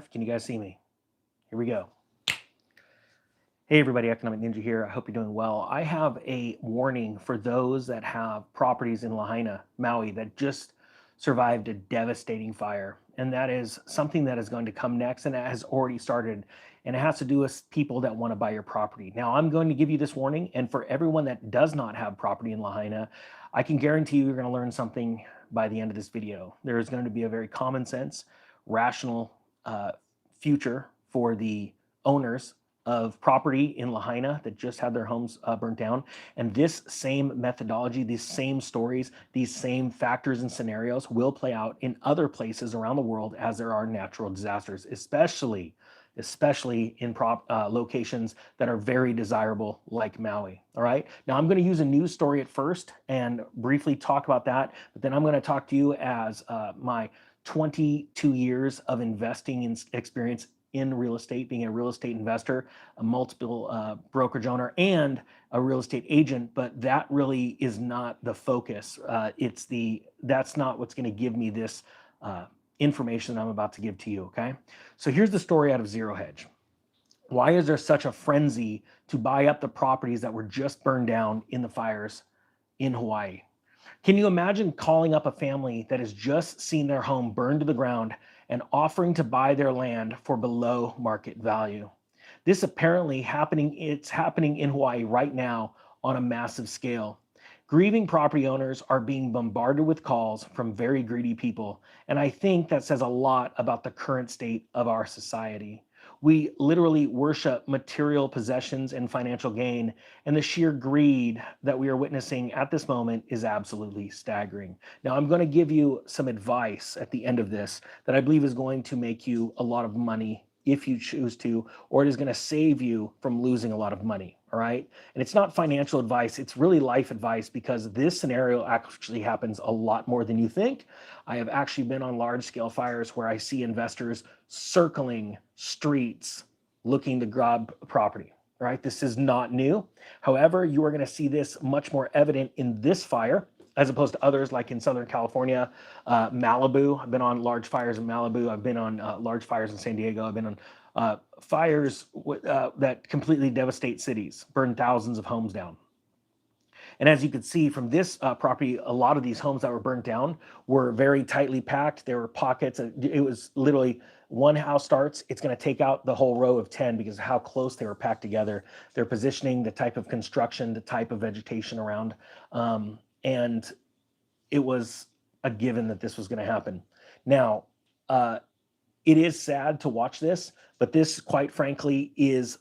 live. Can you guys see me? Here we go. Hey everybody, Economic Ninja here. I hope you're doing well. I have a warning for those that have properties in Lahaina, Maui, that just survived a devastating fire. And that is something that is going to come next, and it has already started. And it has to do with people that want to buy your property. Now, I'm going to give you this warning, and for everyone that does not have property in Lahaina, I can guarantee you're going to learn something by the end of this video. There is going to be a very common sense, rational future for the owners of property in Lahaina that just had their homes burnt down. And this same methodology, these same stories, these same factors and scenarios will play out in other places around the world as there are natural disasters, especially in locations that are very desirable like Maui. All right. Now I'm going to use a news story at first and briefly talk about that, but then I'm going to talk to you as my 22 years of investing in experience in real estate, being a real estate investor, a multiple brokerage owner, and a real estate agent. But that really is not the focus. That's not what's going to give me this information that I'm about to give to you. Okay. So here's the story out of Zero Hedge. Why is there such a frenzy to buy up the properties that were just burned down in the fires in Hawaii? Can you imagine calling up a family that has just seen their home burned to the ground and offering to buy their land for below market value? This it's happening in Hawaii right now on a massive scale. Grieving property owners are being bombarded with calls from very greedy people, and I think that says a lot about the current state of our society. We literally worship material possessions and financial gain, and the sheer greed that we are witnessing at this moment is absolutely staggering. Now, I'm going to give you some advice at the end of this that I believe is going to make you a lot of money if you choose to, or it is going to save you from losing a lot of money. All right. And it's not financial advice. It's really life advice, because this scenario actually happens a lot more than you think. I have actually been on large scale fires where I see investors circling streets looking to grab property. All right. This is not new. However, you are going to see this much more evident in this fire as opposed to others like in Southern California, Malibu. I've been on large fires in Malibu. I've been on large fires in San Diego. I've been on fires that completely devastate cities, burn thousands of homes down. And as you can see from this property, a lot of these homes that were burnt down were very tightly packed. There were pockets. It was literally one house starts, it's going to take out the whole row of 10 because of how close they were packed together. Their positioning, the type of construction, the type of vegetation around. And it was a given that this was going to happen. Now, it is sad to watch this, but this, quite frankly, is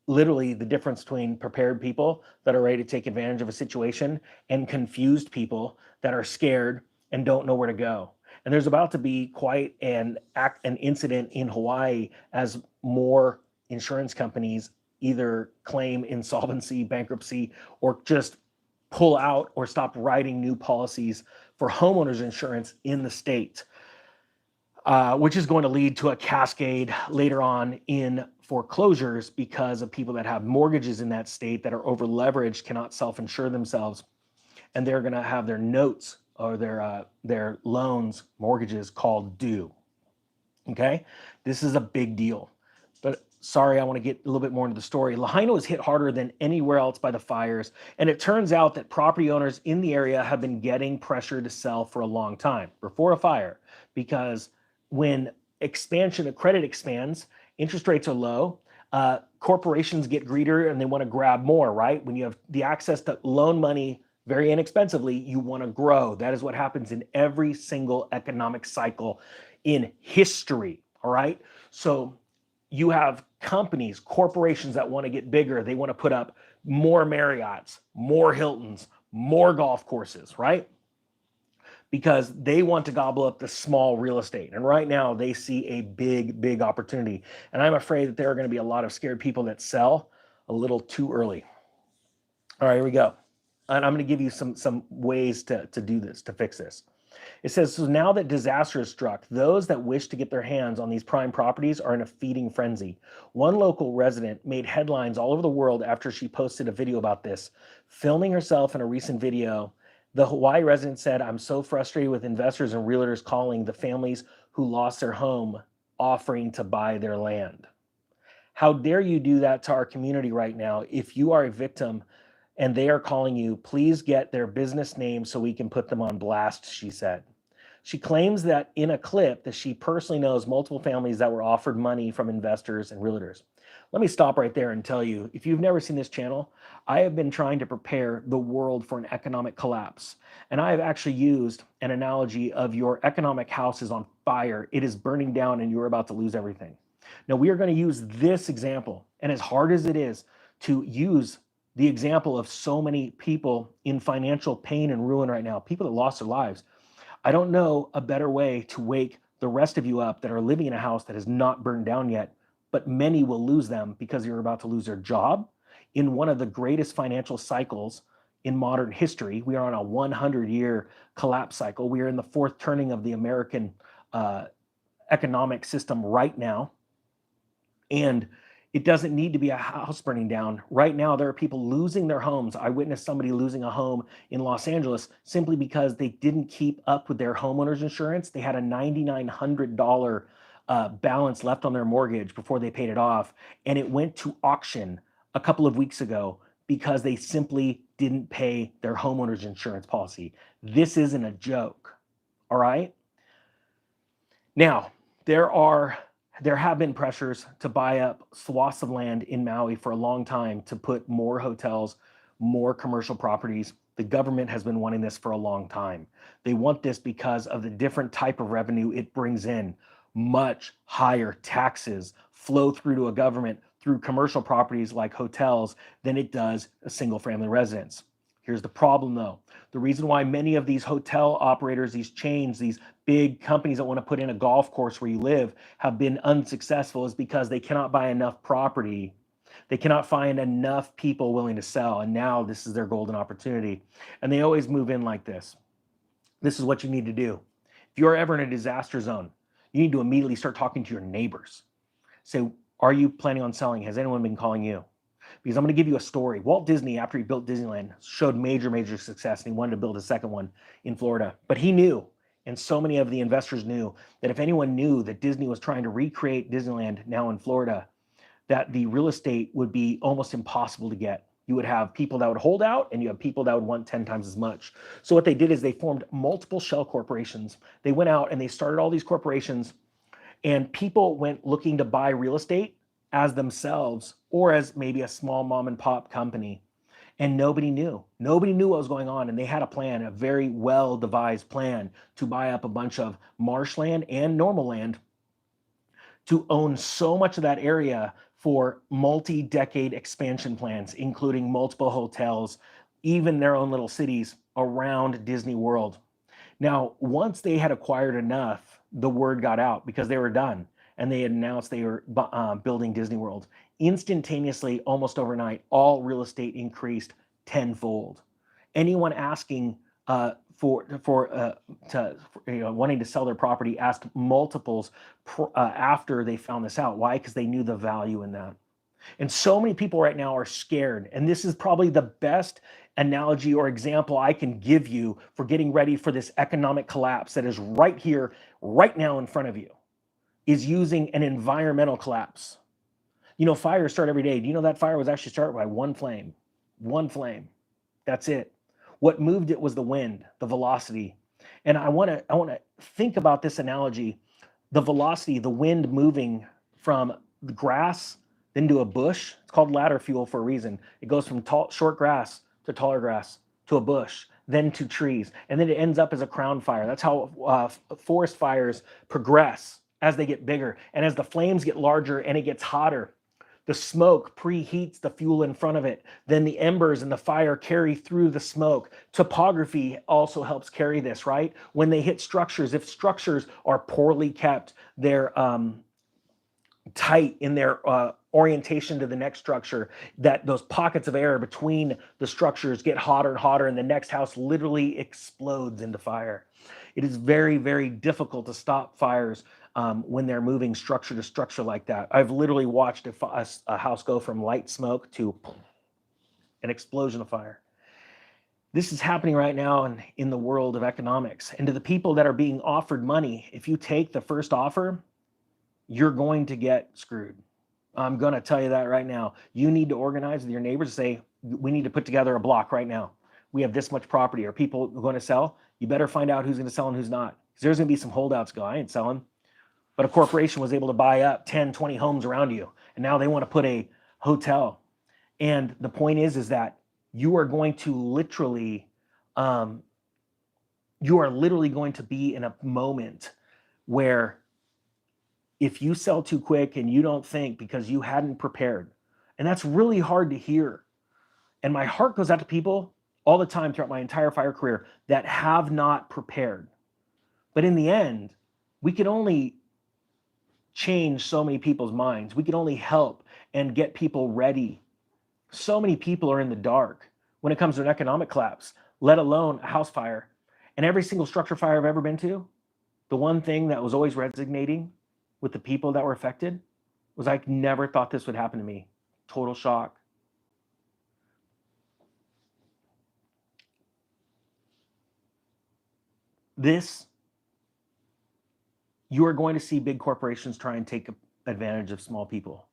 literally the difference between prepared people that are ready to take advantage of a situation and confused people that are scared and don't know where to go. And there's about to be quite an incident in Hawaii as more insurance companies either claim insolvency, bankruptcy, or just pull out or stop writing new policies for homeowners insurance in the state, which is going to lead to a cascade later on in foreclosures because of people that have mortgages in that state that are over leveraged, cannot self-insure themselves, and they're going to have their notes or their loans, mortgages called due. Okay, this is a big deal. But sorry, I want to get a little bit more into the story. Lahaina was hit harder than anywhere else by the fires, and it turns out that property owners in the area have been getting pressure to sell for a long time before a fire, because when expansion of credit expands, interest rates are low, corporations get greedier and they want to grab more, right? When you have the access to loan money very inexpensively, you want to grow. That is what happens in every single economic cycle in history, all right? So you have companies, corporations that want to get bigger. They want to put up more Marriotts, more Hiltons, more golf courses, right? Because they want to gobble up the small real estate. And right now they see a big, big opportunity. And I'm afraid that there are going to be a lot of scared people that sell a little too early. All right, here we go. And I'm going to give you some ways to do this, to fix this. It says, so now that disaster has struck, those that wish to get their hands on these prime properties are in a feeding frenzy. One local resident made headlines all over the world after she posted a video about this. Filming herself in a recent video, the Hawaii resident said, I'm so frustrated with investors and realtors calling the families who lost their home offering to buy their land. How dare you do that to our community right now? If you are a victim and they are calling you, please get their business name so we can put them on blast, she said. She claims that in a clip that she personally knows multiple families that were offered money from investors and realtors. Let me stop right there and tell you, if you've never seen this channel, I have been trying to prepare the world for an economic collapse. And I have actually used an analogy of your economic house is on fire. It is burning down and you're about to lose everything. Now we are going to use this example. And as hard as it is to use the example of so many people in financial pain and ruin right now, people that lost their lives, I don't know a better way to wake the rest of you up that are living in a house that is not burned down yet, but many will lose them because you're about to lose their job in one of the greatest financial cycles in modern history. We are on a 100-year collapse cycle. We are in the fourth turning of the American economic system right now. And it doesn't need to be a house burning down. Right now, there are people losing their homes. I witnessed somebody losing a home in Los Angeles simply because they didn't keep up with their homeowner's insurance. They had a $9,900 balance left on their mortgage before they paid it off. And it went to auction a couple of weeks ago because they simply didn't pay their homeowner's insurance policy. This isn't a joke, all right? Now, there have been pressures to buy up swaths of land in Maui for a long time to put more hotels, more commercial properties. The government has been wanting this for a long time. They want this because of the different type of revenue it brings in. Much higher taxes flow through to a government through commercial properties like hotels than it does a single family residence. Here's the problem though. The reason why many of these hotel operators, these chains, these big companies that want to put in a golf course where you live have been unsuccessful is because they cannot buy enough property. They cannot find enough people willing to sell. And now this is their golden opportunity. And they always move in like this. This is what you need to do. If you're ever in a disaster zone, you need to immediately start talking to your neighbors. Say, are you planning on selling? Has anyone been calling you? Because I'm going to give you a story. Walt Disney, after he built Disneyland, showed major success, and he wanted to build a second one in Florida. But he knew, and so many of the investors knew, that if anyone knew that Disney was trying to recreate Disneyland now in Florida, that the real estate would be almost impossible to get. You would have people that would hold out, and you have people that would want 10 times as much. So what they did is they formed multiple shell corporations. They went out and they started all these corporations, and people went looking to buy real estate as themselves or as maybe a small mom and pop company. And nobody knew. Nobody knew what was going on. And they had a plan, a very well devised plan to buy up a bunch of marshland and normal land to own so much of that area for multi-decade expansion plans, including multiple hotels, even their own little cities around Disney World. Now, once they had acquired enough, the word got out because they were done and they had announced they were building Disney World. Instantaneously, almost overnight, all real estate increased tenfold. Anyone asking wanting to sell their property asked multiples after they found this out. Why? Because they knew the value in that. And so many people right now are scared. And this is probably the best analogy or example I can give you for getting ready for this economic collapse that is right here, right now in front of you, is using an environmental collapse. You know, fires start every day. Do you know that fire was actually started by one flame? One flame. That's it. What moved it was the wind, the velocity. And I want to think about this analogy, the velocity, the wind moving from the grass then to a bush. It's called ladder fuel for a reason. It goes from short grass to taller grass to a bush, then to trees, and then it ends up as a crown fire. That's how forest fires progress as they get bigger. And as the flames get larger and it gets hotter, the smoke preheats the fuel in front of it. Then the embers and the fire carry through the smoke. Topography also helps carry this, right? When they hit structures, if structures are poorly kept, they're tight in their orientation to the next structure, that those pockets of air between the structures get hotter and hotter, and the next house literally explodes into fire. It is very difficult to stop fires when they're moving structure to structure like that. I've literally watched a house go from light smoke to an explosion of fire. This is happening right now in the world of economics. And to the people that are being offered money, if you take the first offer, you're going to get screwed. I'm going to tell you that right now. You need to organize with your neighbors and say, we need to put together a block right now. We have this much property. Are people going to sell? You better find out who's going to sell and who's not. Because there's going to be some holdouts go, I ain't selling. But a corporation was able to buy up 10, 20 homes around you. And now they want to put a hotel. And the point is that you are going to literally, going to be in a moment where if you sell too quick and you don't think because you hadn't prepared, and that's really hard to hear. And my heart goes out to people all the time throughout my entire fire career that have not prepared. But in the end, we can only change so many people's minds. We can only help and get people ready. So many people are in the dark when it comes to an economic collapse, let alone a house fire. And every single structure fire I've ever been to, the one thing that was always resonating with the people that were affected was I never thought this would happen to me. Total shock. You are going to see big corporations try and take advantage of small people.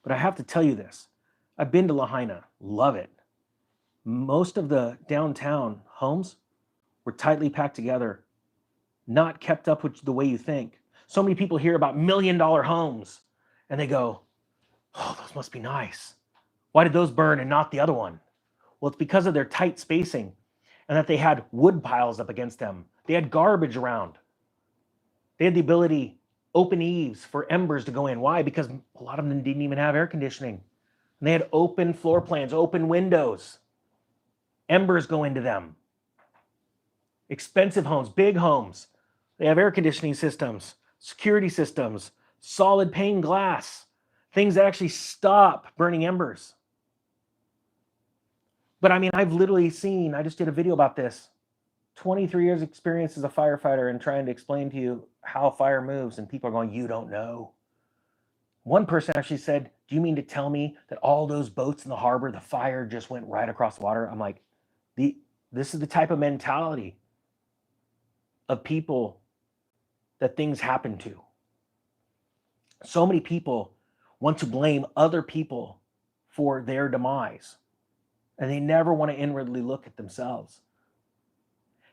But I have to tell you this. I've been to Lahaina, love it. Most of the downtown homes were tightly packed together, not kept up with the way you think. So many people hear about $1 million homes and they go, oh, those must be nice. Why did those burn and not the other one? Well, it's because of their tight spacing and that they had wood piles up against them. They had garbage around. They had the ability, open eaves for embers to go in. Why? Because a lot of them didn't even have air conditioning. And they had open floor plans, open windows. Embers go into them. Expensive homes, big homes. They have air conditioning systems, security systems, solid pane glass, things that actually stop burning embers. But I mean, I've literally seen, I just did a video about this, 23 years experience as a firefighter and trying to explain to you how fire moves, and people are going, you don't know. One person actually said, do you mean to tell me that all those boats in the harbor, the fire just went right across the water? I'm like, this is the type of mentality of people that things happen to. So many people want to blame other people for their demise, and they never want to inwardly look at themselves.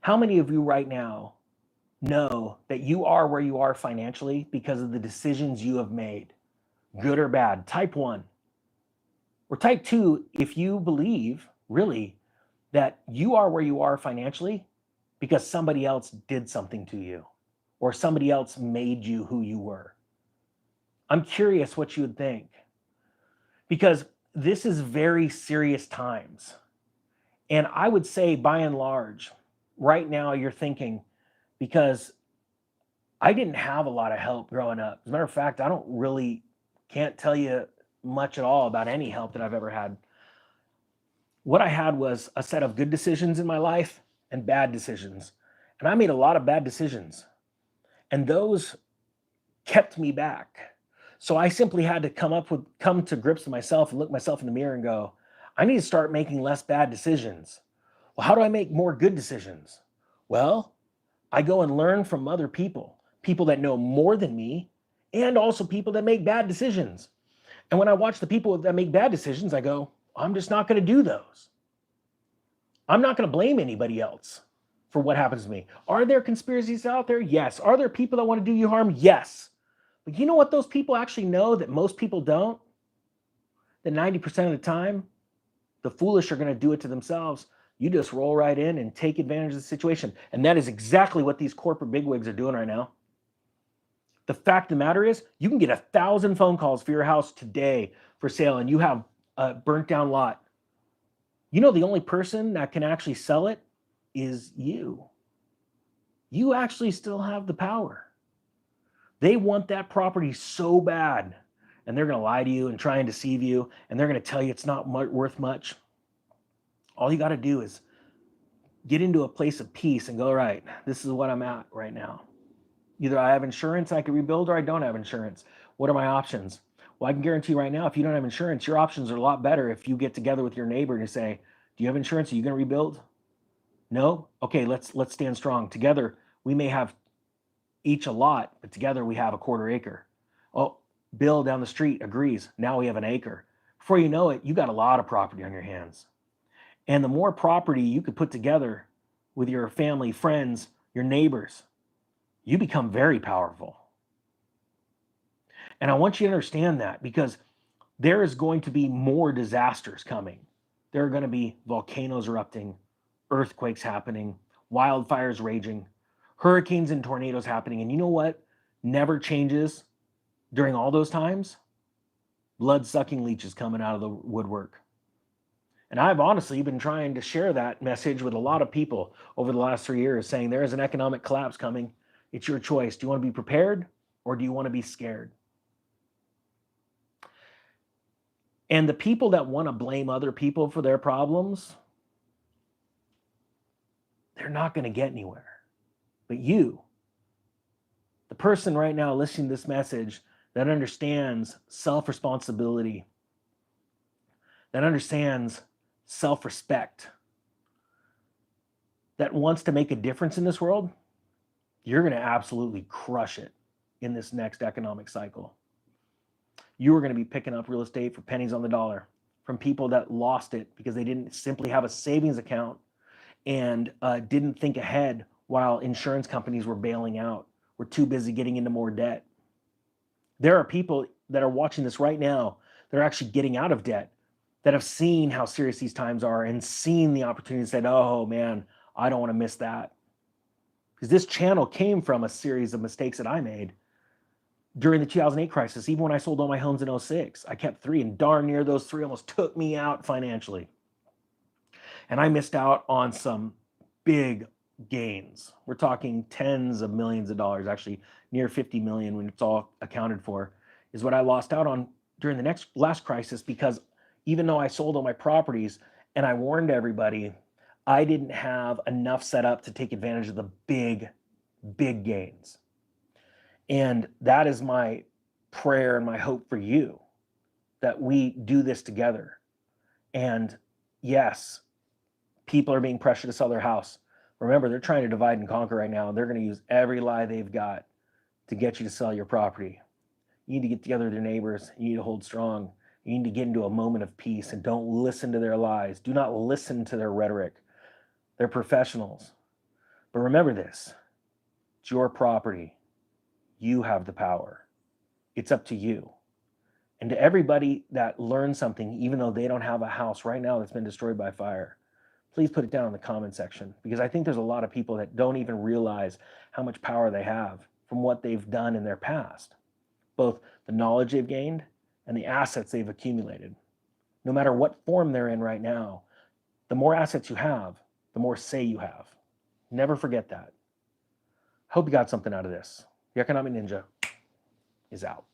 How many of you right now know that you are where you are financially because of the decisions you have made, good or bad? Type 1. Or type 2, if you believe really that you are where you are financially because somebody else did something to you or somebody else made you who you were. I'm curious what you would think, because this is very serious times. And I would say by and large, right now you're thinking, because I didn't have a lot of help growing up. As a matter of fact, can't tell you much at all about any help that I've ever had. What I had was a set of good decisions in my life and bad decisions. And I made a lot of bad decisions. And those kept me back. So I simply had to come to grips with myself and look myself in the mirror and go, I need to start making less bad decisions. Well, how do I make more good decisions? Well, I go and learn from other people that know more than me, and also people that make bad decisions. And when I watch the people that make bad decisions, I go, I'm just not going to do those. I'm not going to blame anybody else for what happens to me. Are there conspiracies out there? Yes. Are there people that want to do you harm? Yes. But you know what those people actually know that most people don't? That 90% of the time, the foolish are going to do it to themselves. You just roll right in and take advantage of the situation. And that is exactly what these corporate bigwigs are doing right now. The fact of the matter is, you can get 1,000 phone calls for your house today for sale, and you have a burnt down lot. You know, the only person that can actually sell it is you. You actually still have the power. They want that property so bad, and they're going to lie to you and try and deceive you, and they're going to tell you it's not worth much. All you got to do is get into a place of peace and go, right, this is what I'm at right now. Either I have insurance, I can rebuild, or I don't have insurance. What are my options? Well, I can guarantee you right now, if you don't have insurance, your options are a lot better if you get together with your neighbor and you say, do you have insurance? Are you going to rebuild? No? Okay, let's stand strong. Together, we may have each a lot, but together we have a 1/4 acre. Oh, Bill down the street agrees. Now we have an acre. Before you know it, you got a lot of property on your hands. And the more property you could put together with your family, friends, your neighbors, you become very powerful. And I want you to understand that because there is going to be more disasters coming. There are going to be volcanoes erupting, earthquakes happening, wildfires raging, hurricanes and tornadoes happening. And you know what never changes during all those times? Blood sucking leeches coming out of the woodwork. And I've honestly been trying to share that message with a lot of people over the last 3 years, saying there is an economic collapse coming. It's your choice. Do you want to be prepared or do you want to be scared? And the people that want to blame other people for their problems, they're not going to get anywhere. But you, the person right now listening to this message that understands self-responsibility, that understands self-respect, that wants to make a difference in this world, you're going to absolutely crush it in this next economic cycle. You are going to be picking up real estate for pennies on the dollar from people that lost it because they didn't simply have a savings account and didn't think ahead while insurance companies were bailing out. We're too busy getting into more debt. There are people that are watching this right now that are actually getting out of debt, that have seen how serious these times are and seen the opportunity and said, oh man, I don't want to miss that. Because this channel came from a series of mistakes that I made during the 2008 crisis. Even when I sold all my homes in 06, I kept 3, and darn near those 3 almost took me out financially. And I missed out on some big gains. We're talking tens of millions of dollars, actually near 50 million when it's all accounted for, is what I lost out on during the last crisis, because even though I sold all my properties and I warned everybody, I didn't have enough set up to take advantage of the big gains. And that is my prayer and my hope for you, that we do this together. And yes, people are being pressured to sell their house. Remember, they're trying to divide and conquer right now. They're going to use every lie they've got to get you to sell your property. You need to get together with your neighbors. You need to hold strong. You need to get into a moment of peace and don't listen to their lies. Do not listen to their rhetoric. They're professionals. But remember this, it's your property. You have the power. It's up to you. And to everybody that learned something, even though they don't have a house right now that's been destroyed by fire, please put it down in the comment section, because I think there's a lot of people that don't even realize how much power they have from what they've done in their past, both the knowledge they've gained and the assets they've accumulated. No matter what form they're in right now, the more assets you have, the more say you have. Never forget that. Hope you got something out of this. The Economic Ninja is out.